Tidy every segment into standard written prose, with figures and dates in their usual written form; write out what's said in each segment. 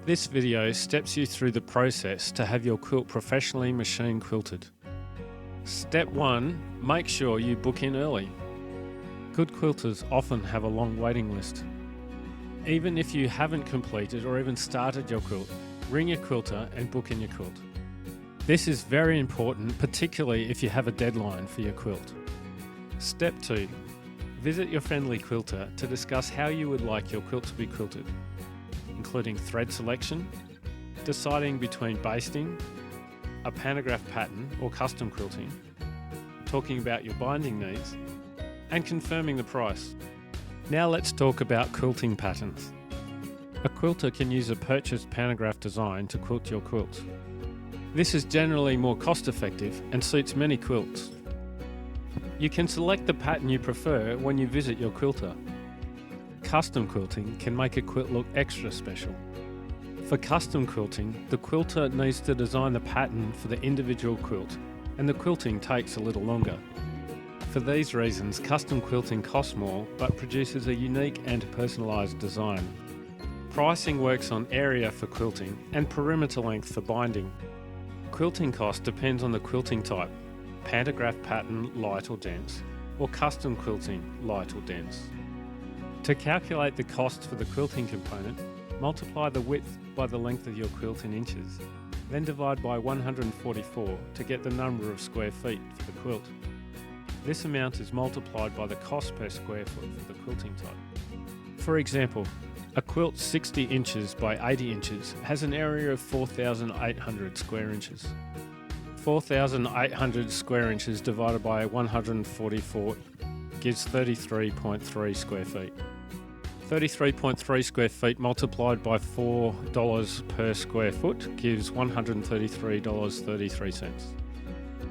This video steps you through the process to have your quilt professionally machine quilted. Step 1. Make sure you book in early. Good quilters often have a long waiting list. Even if you haven't completed or even started your quilt, ring your quilter and book in your quilt. This is very important, particularly if you have a deadline for your quilt. Step 2. Visit your friendly quilter to discuss how you would like your quilt to be quilted, including thread selection, deciding between basting, a pantograph pattern or custom quilting, talking about your binding needs, and confirming the price. Now let's talk about quilting patterns. A quilter can use a purchased pantograph design to quilt your quilt. This is generally more cost-effective and suits many quilts. You can select the pattern you prefer when you visit your quilter. Custom quilting can make a quilt look extra special. For custom quilting, the quilter needs to design the pattern for the individual quilt, and the quilting takes a little longer. For these reasons, custom quilting costs more but produces a unique and personalised design. Pricing works on area for quilting and perimeter length for binding. Quilting cost depends on the quilting type, pantograph pattern light or dense, or custom quilting light or dense. To calculate the cost for the quilting component, multiply the width by the length of your quilt in inches, then divide by 144 to get the number of square feet for the quilt. This amount is multiplied by the cost per square foot for the quilting type. For example, a quilt 60 inches by 80 inches has an area of 4,800 square inches. 4,800 square inches divided by 144 gives 33.3 square feet. 33.3 square feet multiplied by $4 per square foot gives $133.33.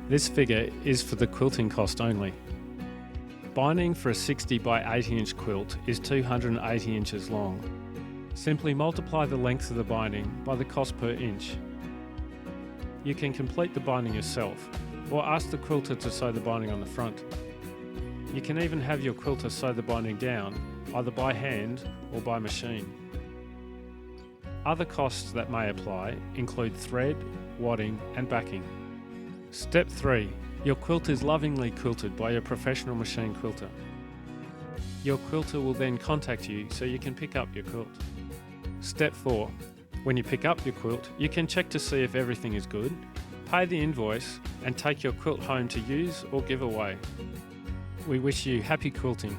This figure is for the quilting cost only. Binding for a 60 by 80 inch quilt is 280 inches long. Simply multiply the length of the binding by the cost per inch. You can complete the binding yourself, or ask the quilter to sew the binding on the front. You can even have your quilter sew the binding down, either by hand or by machine. Other costs that may apply include thread, wadding and backing. Step 3. Your quilt is lovingly quilted by your professional machine quilter. Your quilter will then contact you so you can pick up your quilt. Step 4. When you pick up your quilt, you can check to see if everything is good, pay the invoice and take your quilt home to use or give away. We wish you happy quilting.